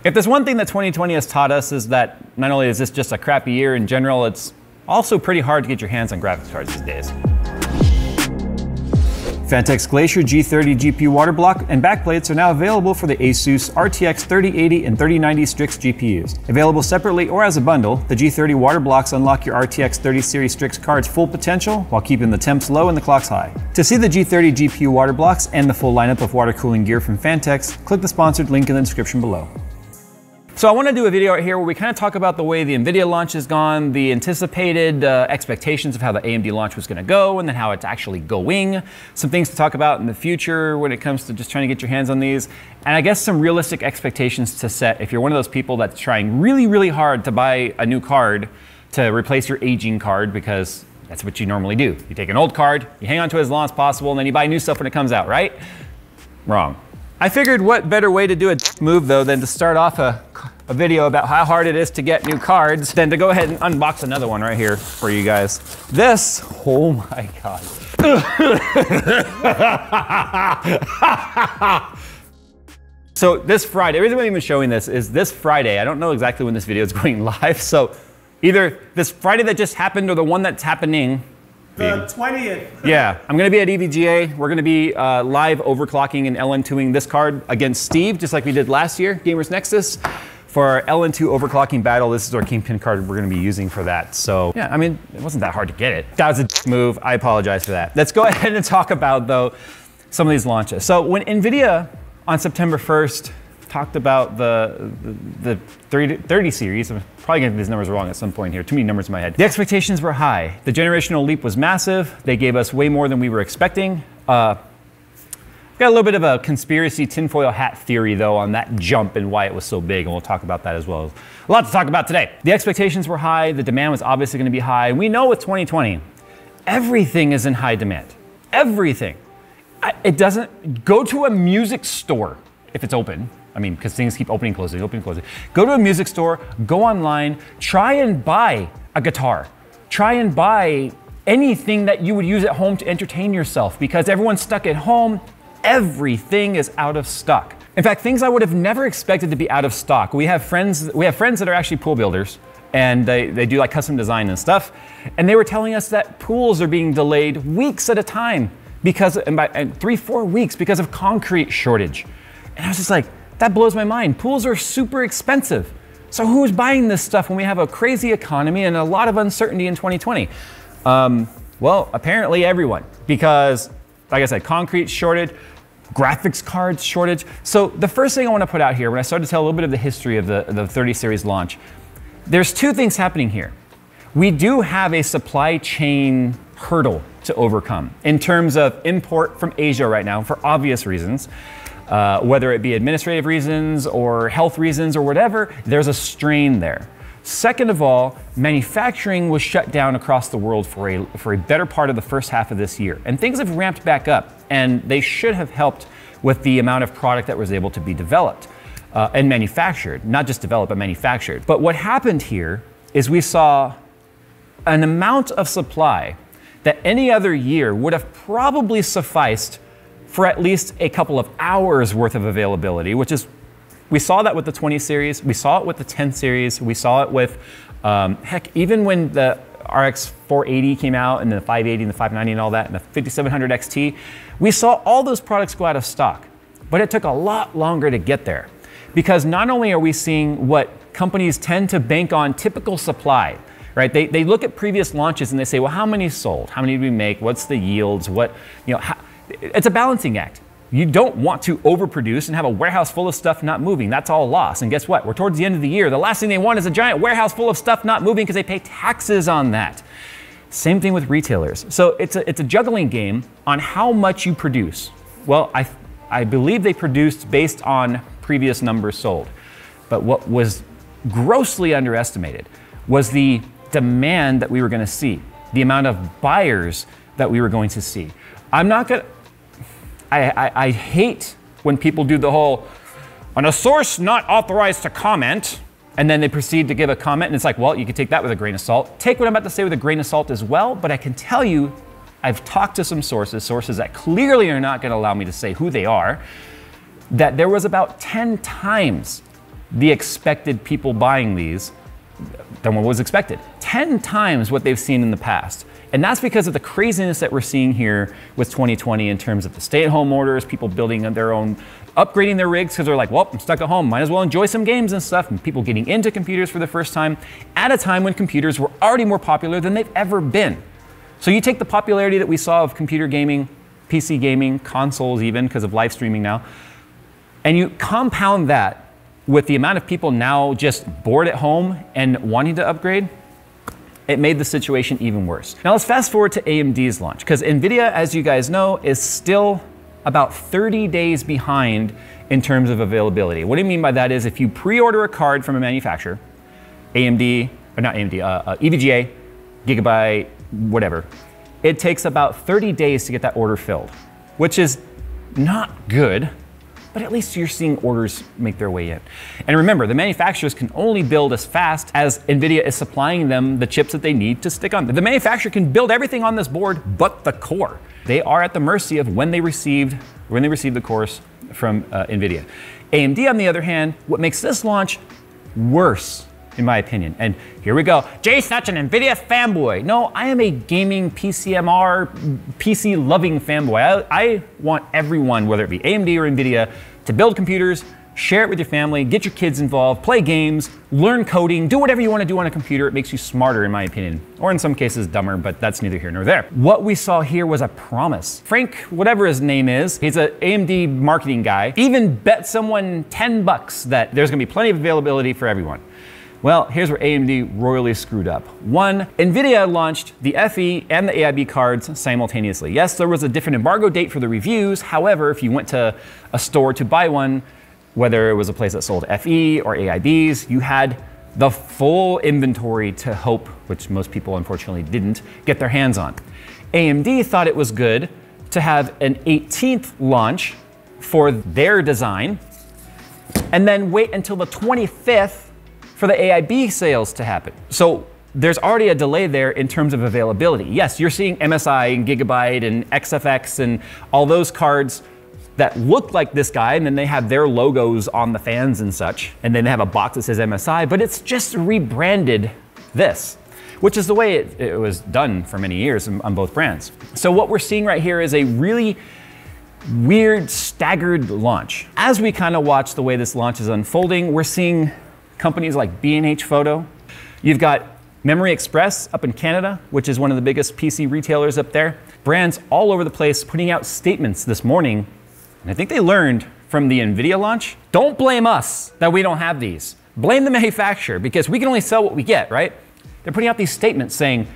If there's one thing that 2020 has taught us is that not only is this just a crappy year in general, it's also pretty hard to get your hands on graphics cards these days. Phanteks Glacier G30 GPU water block and backplates are now available for the Asus RTX 3080 and 3090 Strix GPUs. Available separately or as a bundle, the G30 water blocks unlock your RTX 30 series Strix card's full potential while keeping the temps low and the clocks high. To see the G30 GPU water blocks and the full lineup of water cooling gear from Phanteks, click the sponsored link in the description below. So I want to do a video right here where we kind of talk about the way the NVIDIA launch has gone, the anticipated expectations of how the AMD launch was going to go, and then how it's actually going. Some things to talk about in the future when it comes to just trying to get your hands on these. And I guess some realistic expectations to set if you're one of those people that's trying really, really hard to buy a new card to replace your aging card, because that's what you normally do. You take an old card, you hang on to it as long as possible, and then you buy new stuff when it comes out, right? Wrong. I figured what better way to do a move though than to start off a video about how hard it is to get new cards than to go ahead and unbox another one right here for you guys. This, oh my God. So this Friday, the reason I'm even showing this is this Friday, I don't know exactly when this video is going live, so either this Friday that just happened or the one that's happening. The 20th. Yeah, I'm gonna be at EVGA. We're gonna be live overclocking and LN2ing this card against Steve, just like we did last year, Gamers Nexus. For our LN2 overclocking battle, this is our Kingpin card we're gonna be using for that. So yeah, I mean, it wasn't that hard to get it. That was a move, I apologize for that. Let's go ahead and talk about though, some of these launches. So when NVIDIA on September 1st talked about the 30 series, I'm probably getting these numbers wrong at some point here, too many numbers in my head. The expectations were high. The generational leap was massive. They gave us way more than we were expecting. Got a little bit of a conspiracy tinfoil hat theory though on that jump and why it was so big, and we'll talk about that as well. A lot to talk about today. The expectations were high, the demand was obviously gonna be high. We know with 2020, everything is in high demand. Everything. It doesn't, go to a music store if it's open. I mean, because things keep opening, closing, opening, closing. Go to a music store, go online, try and buy a guitar. Try and buy anything that you would use at home to entertain yourself, because everyone's stuck at home. Everything is out of stock. In fact, things I would have never expected to be out of stock. We have friends that are actually pool builders, and they do like custom design and stuff. And they were telling us that pools are being delayed weeks at a time because, and 3-4 weeks because of concrete shortage. And I was just like, that blows my mind. Pools are super expensive. So who's buying this stuff when we have a crazy economy and a lot of uncertainty in 2020? Well, apparently everyone, because like I said, concrete shortage, graphics cards shortage. So the first thing I want to put out here, when I started to tell a little bit of the history of the 30 series launch, there's two things happening here. We do have a supply chain hurdle to overcome in terms of import from Asia right now for obvious reasons. Whether it be administrative reasons or health reasons or whatever, there's a strain there. Second of all, manufacturing was shut down across the world for a better part of the first half of this year. And things have ramped back up, and they should have helped with the amount of product that was able to be developed and manufactured, not just developed, but manufactured. But what happened here is we saw an amount of supply that any other year would have probably sufficed for at least a couple of hours worth of availability, which is, we saw that with the 20 series, we saw it with the 10 series, we saw it with, heck, even when the RX 480 came out and the 580 and the 590 and all that, and the 5700 XT, we saw all those products go out of stock, but it took a lot longer to get there. Because not only are we seeing what companies tend to bank on typical supply, right? They look at previous launches and they say, well, how many sold? How many did we make? What's the yields? What, you know, it's a balancing act. You don't want to overproduce and have a warehouse full of stuff not moving. That's all loss. And guess what? We're towards the end of the year. The last thing they want is a giant warehouse full of stuff not moving because they pay taxes on that. Same thing with retailers. So it's a juggling game on how much you produce. Well, I believe they produced based on previous numbers sold. But what was grossly underestimated was the demand that we were going to see, the amount of buyers that we were going to see. I'm not gonna, I hate when people do the whole, on a source not authorized to comment, and then they proceed to give a comment, and it's like, well, you can take that with a grain of salt. Take what I'm about to say with a grain of salt as well, but I can tell you, I've talked to some sources that clearly are not gonna allow me to say who they are, that there was about 10 times the expected people buying these than what was expected. 10 times what they've seen in the past. And that's because of the craziness that we're seeing here with 2020 in terms of the stay-at-home orders, people building their own, upgrading their rigs because they're like, well, I'm stuck at home, might as well enjoy some games and stuff, and people getting into computers for the first time at a time when computers were already more popular than they've ever been. So you take the popularity that we saw of computer gaming, PC gaming, consoles even, because of live streaming now, and you compound that with the amount of people now just bored at home and wanting to upgrade, it made the situation even worse. Now let's fast forward to AMD's launch, because NVIDIA, as you guys know, is still about 30 days behind in terms of availability. What I mean by that is if you pre-order a card from a manufacturer, AMD, or not AMD, EVGA, Gigabyte, whatever, it takes about 30 days to get that order filled, which is not good, but at least you're seeing orders make their way in. And remember, the manufacturers can only build as fast as NVIDIA is supplying them the chips that they need to stick on. The manufacturer can build everything on this board but the core. They are at the mercy of when they received the cores from NVIDIA. AMD, on the other hand, what makes this launch worse, in my opinion, and here we go, Jay's such an NVIDIA fanboy. No, I am a gaming PCMR, PC-loving fanboy. I want everyone, whether it be AMD or NVIDIA, to build computers, share it with your family, get your kids involved, play games, learn coding, do whatever you want to do on a computer. It makes you smarter, in my opinion, or in some cases dumber, but that's neither here nor there. What we saw here was a promise. Frank, whatever his name is, he's an AMD marketing guy, even bet someone 10 bucks that there's gonna be plenty of availability for everyone. Well, here's where AMD royally screwed up. One, NVIDIA launched the FE and the AIB cards simultaneously. Yes, there was a different embargo date for the reviews. However, if you went to a store to buy one, whether it was a place that sold FE or AIBs, you had the full inventory to hope, which most people unfortunately didn't, get their hands on. AMD thought it was good to have an 18th launch for their design, and then wait until the 25th for the AIB sales to happen. So there's already a delay there in terms of availability. Yes, you're seeing MSI and Gigabyte and XFX and all those cards that look like this guy, and then they have their logos on the fans and such, and then they have a box that says MSI, but it's just rebranded this, which is the way it was done for many years on both brands. So what we're seeing right here is a really weird, staggered launch. As we kind of watch the way this launch is unfolding, we're seeing companies like B&H Photo. You've got Memory Express up in Canada, which is one of the biggest PC retailers up there. Brands all over the place putting out statements this morning. And I think they learned from the NVIDIA launch. Don't blame us that we don't have these. Blame the manufacturer, because we can only sell what we get, right? They're putting out these statements saying,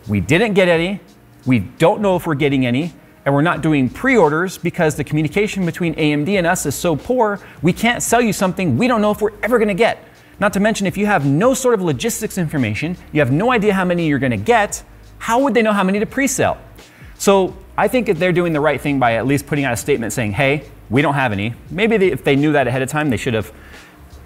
we didn't get any, we don't know if we're getting any, and we're not doing pre-orders because the communication between AMD and us is so poor, we can't sell you something we don't know if we're ever gonna get. Not to mention, if you have no sort of logistics information, you have no idea how many you're gonna get, how would they know how many to pre-sell? So I think that they're doing the right thing by at least putting out a statement saying, hey, we don't have any. Maybe if they knew that ahead of time, they should have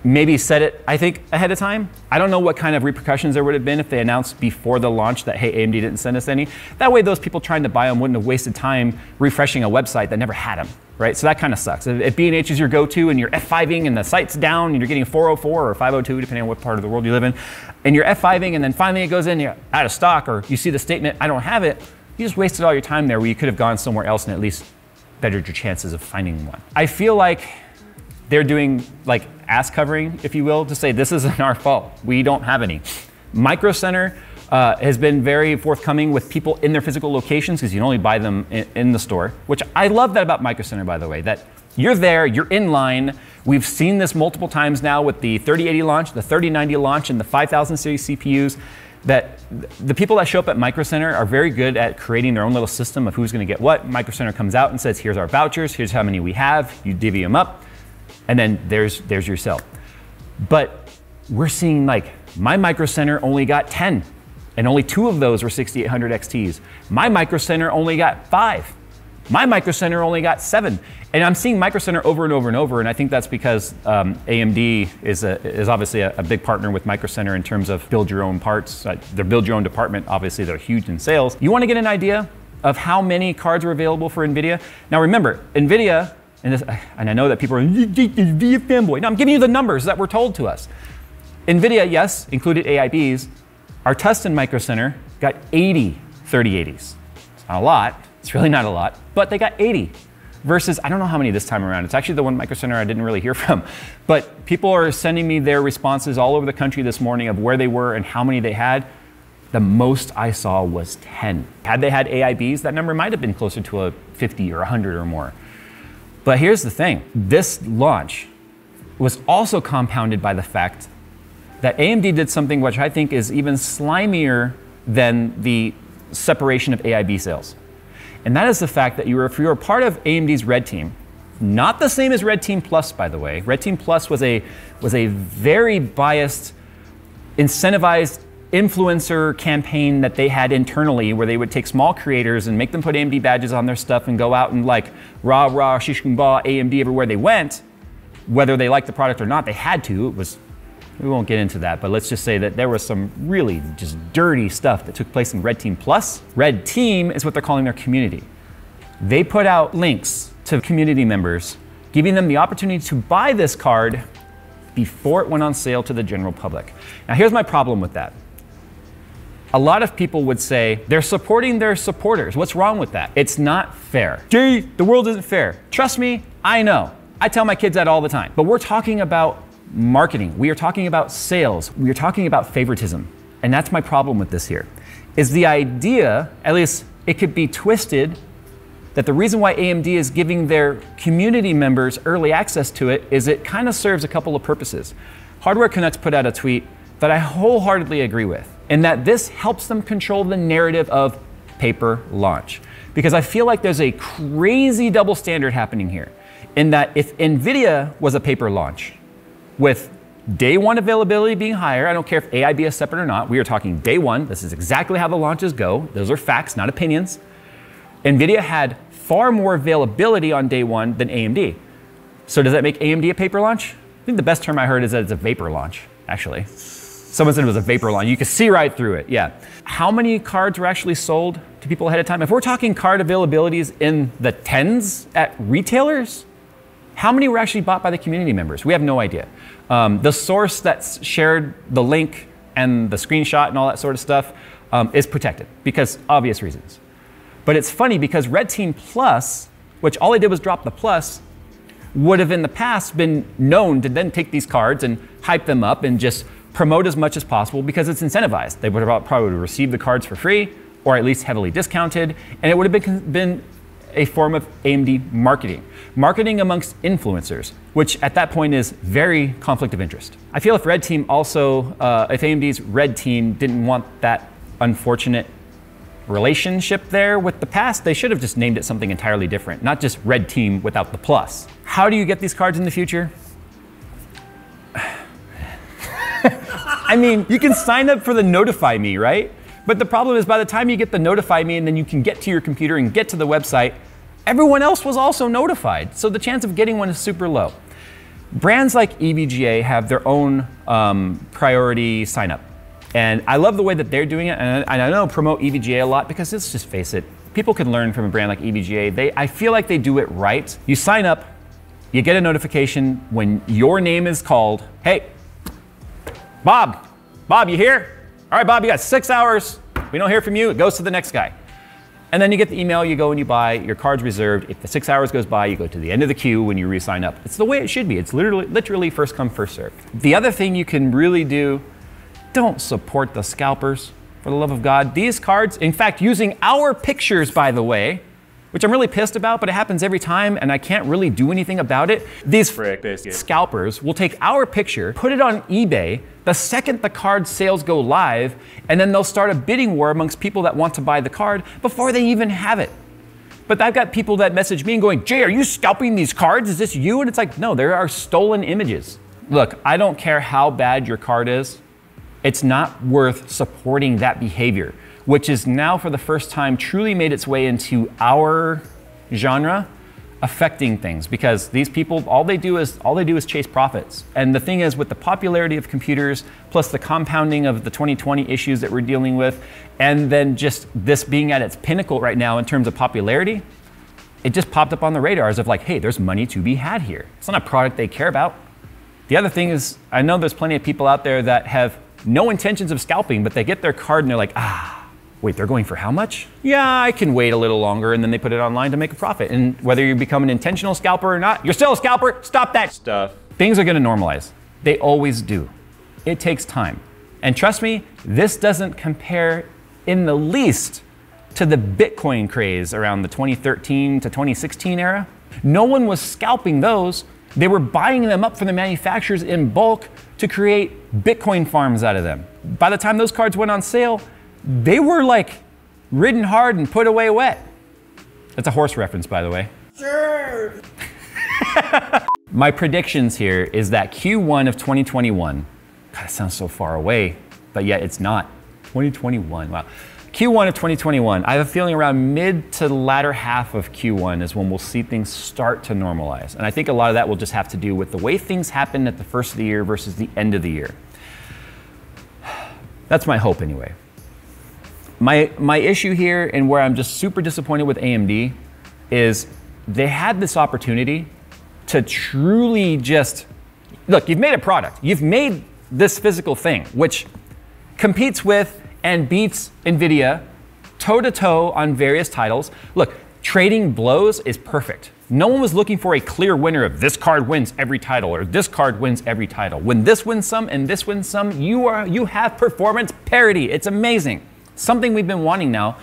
maybe said it, I think, ahead of time. I don't know what kind of repercussions there would have been if they announced before the launch that, hey, AMD didn't send us any. That way those people trying to buy them wouldn't have wasted time refreshing a website that never had them, right? So that kind of sucks. If B&H is your go-to and you're F5ing and the site's down and you're getting 404 or 502, depending on what part of the world you live in, and you're F5ing and then finally it goes in, you're out of stock, or you see the statement, I don't have it, you just wasted all your time there where you could have gone somewhere else and at least bettered your chances of finding one. I feel like they're doing like ass covering, if you will, to say this isn't our fault. We don't have any. Micro Center has been very forthcoming with people in their physical locations because you can only buy them in the store, which I love that about Micro Center, by the way, that you're there, you're in line. We've seen this multiple times now with the 3080 launch, the 3090 launch, and the 5000 series CPUs, that the people that show up at Micro Center are very good at creating their own little system of who's gonna get what. Micro Center comes out and says, here's our vouchers, here's how many we have, you divvy them up, and then there's your sale. But we're seeing like, my Micro Center only got 10, and only 2 of those were 6800 XTs. My Micro Center only got 5. My Micro Center only got 7. And I'm seeing Micro Center over and over and over, and I think that's because AMD is obviously a big partner with Micro Center in terms of build your own parts. Their build your own department, obviously they're huge in sales. You wanna get an idea of how many cards are available for NVIDIA? Now remember, NVIDIA and I know that people are NVIDIA fanboy. No, I'm giving you the numbers that were told to us. NVIDIA, yes, included AIBs. Our Tustin Micro Center got 80 3080s. It's not a lot. It's really not a lot, but they got 80 versus, I don't know how many this time around. It's actually the one Micro Center I didn't really hear from. But people are sending me their responses all over the country this morning of where they were and how many they had. The most I saw was 10. Had they had AIBs, that number might have been closer to a 50 or 100 or more. But here's the thing. This launch was also compounded by the fact that AMD did something which I think is even slimier than the separation of AIB sales. And that is the fact that if you were part of AMD's Red Team, not the same as Red Team Plus, by the way. Red Team Plus was a very biased, incentivized influencer campaign that they had internally where they would take small creators and make them put AMD badges on their stuff and go out and like rah rah shish kumbah AMD everywhere they went, whether they liked the product or not. They had to. We won't get into that, but let's just say that there was some really just dirty stuff that took place in Red Team Plus. Red Team is what they're calling their community. They put out links to community members, giving them the opportunity to buy this card before it went on sale to the general public. Now here's my problem with that. A lot of people would say they're supporting their supporters. What's wrong with that? It's not fair. Gee, the world isn't fair. Trust me, I know. I tell my kids that all the time. But we're talking about marketing. We are talking about sales. We are talking about favoritism. And that's my problem with this here, is the idea, at least it could be twisted, that the reason why AMD is giving their community members early access to it is it kind of serves a couple of purposes. Hardware Connect put out a tweet that I wholeheartedly agree with, in that this helps them control the narrative of paper launch. Because I feel like there's a crazy double standard happening here, in that if NVIDIA was a paper launch, with day one availability being higher, I don't care if AIB is separate or not, we are talking day one, this is exactly how the launches go, those are facts, not opinions. NVIDIA had far more availability on day one than AMD. So does that make AMD a paper launch? I think the best term I heard is that it's a vapor launch, actually. Someone said it was a vapor launch. You could see right through it, yeah. How many cards were actually sold to people ahead of time? If we're talking card availabilities in the tens at retailers, how many were actually bought by the community members? We have no idea. The source that's shared the link and the screenshot and all that sort of stuff is protected because obvious reasons. But it's funny because Red Team Plus, which all they did was drop the plus, would have in the past been known to then take these cards and hype them up and just promote as much as possible because it's incentivized. They would have probably received the cards for free or at least heavily discounted, and it would have been a form of AMD marketing. Marketing amongst influencers, which at that point is very conflict of interest. I feel if Red Team also, if AMD's Red Team didn't want that unfortunate relationship there with the past, they should have just named it something entirely different, not just Red Team without the plus. How do you get these cards in the future? I mean, you can sign up for the Notify Me, right? But the problem is by the time you get the Notify Me and then you can get to your computer and get to the website, everyone else was also notified. So the chance of getting one is super low. Brands like EVGA have their own priority sign up. And I love the way that they're doing it. And I know promote EVGA a lot because let's just face it, people can learn from a brand like EVGA. I feel like they do it right. You sign up, you get a notification when your name is called. Hey, Bob, you here? All right, Bob, you got 6 hours. We don't hear from you, it goes to the next guy. And then you get the email, you go and you buy, your card's reserved. If the 6 hours goes by, you go to the end of the queue when you re-sign up. It's the way it should be. It's literally first come, first served. The other thing you can really do, don't support the scalpers, for the love of God. These cards, in fact, using our pictures, by the way, which I'm really pissed about, but it happens every time and I can't really do anything about it. These scalpers will take our picture, put it on eBay the second the card sales go live, and then they'll start a bidding war amongst people that want to buy the card before they even have it. But I've got people that message me and going, Jay, are you scalping these cards? Is this you? And it's like, no, there are stolen images. Look, I don't care how bad your card is. It's not worth supporting that behavior, which is now for the first time truly made its way into our genre, affecting things, because these people, all they do is chase profits. And the thing is, with the popularity of computers, plus the compounding of the 2020 issues that we're dealing with, and then just this being at its pinnacle right now in terms of popularity, it just popped up on the radars of like, hey, there's money to be had here. It's not a product they care about. The other thing is, I know there's plenty of people out there that have no intentions of scalping, but they get their card and they're like, wait, they're going for how much? Yeah, I can wait a little longer, and then they put it online to make a profit. And whether you become an intentional scalper or not, you're still a scalper. Stop that stuff. Things are gonna normalize. They always do. It takes time. And trust me, this doesn't compare in the least to the Bitcoin craze around the 2013 to 2016 era. No one was scalping those. They were buying them up from the manufacturers in bulk to create Bitcoin farms out of them. By the time those cards went on sale, they were like ridden hard and put away wet. That's a horse reference, by the way. Sure. My predictions here is that Q1 of 2021, God, it sounds so far away, but yet it's not. 2021, wow. Q1 of 2021, I have a feeling around mid to latter half of Q1 is when we'll see things start to normalize. And I think a lot of that will just have to do with the way things happen at the first of the year versus the end of the year. That's my hope anyway. My issue here, and where I'm just super disappointed with AMD, is they had this opportunity to truly just, look, you've made a product. You've made this physical thing, which competes with and beats NVIDIA toe-to-toe on various titles. Look, trading blows is perfect. No one was looking for a clear winner of this card wins every title or this card wins every title. When this wins some and this wins some, you have performance parity. It's amazing. Something we've been wanting now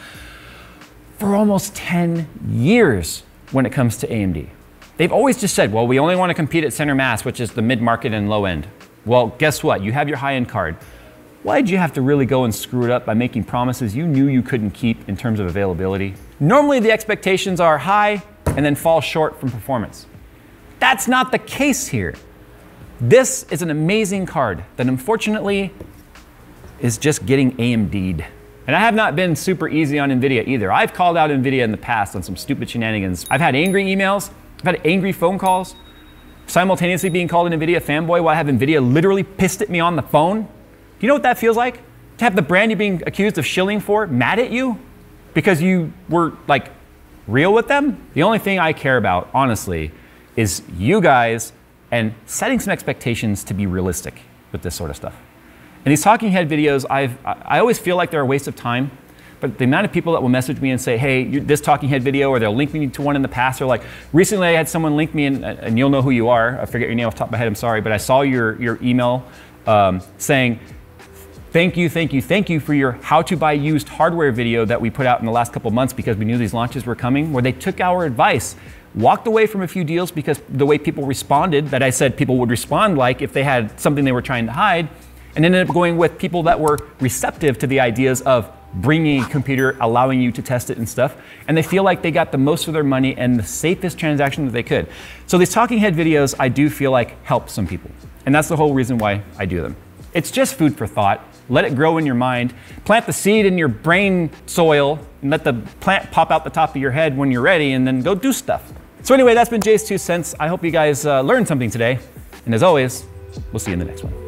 for almost 10 years when it comes to AMD. They've always just said, well, we only want to compete at center mass, which is the mid-market and low end. Well, guess what? You have your high-end card. Why did you have to really go and screw it up by making promises you knew you couldn't keep in terms of availability? Normally the expectations are high and then fall short from performance. That's not the case here. This is an amazing card that unfortunately is just getting AMD'd. And I have not been super easy on NVIDIA either. I've called out NVIDIA in the past on some stupid shenanigans. I've had angry emails, I've had angry phone calls, simultaneously being called an NVIDIA fanboy while I have NVIDIA literally pissed at me on the phone. Do you know what that feels like? To have the brand you're being accused of shilling for mad at you because you were like real with them? The only thing I care about, honestly, is you guys and setting some expectations to be realistic with this sort of stuff. And these talking head videos, I always feel like they're a waste of time, but the amount of people that will message me and say, hey, this talking head video, or they'll link me to one in the past, or like recently I had someone link me, and you'll know who you are. I forget your name off the top of my head, I'm sorry, but I saw your email saying, thank you for your how to buy used hardware video that we put out in the last couple months because we knew these launches were coming, where they took our advice, walked away from a few deals because the way people responded, that I said people would respond like if they had something they were trying to hide, and ended up going with people that were receptive to the ideas of bringing a computer, allowing you to test it and stuff, and they feel like they got the most for their money and the safest transaction that they could. So these talking head videos, I do feel like help some people, and that's the whole reason why I do them. It's just food for thought. Let it grow in your mind. Plant the seed in your brain soil and let the plant pop out the top of your head when you're ready, and then go do stuff. So anyway, that's been Jay's 2 cents. I hope you guys learned something today, and as always, we'll see you in the next one.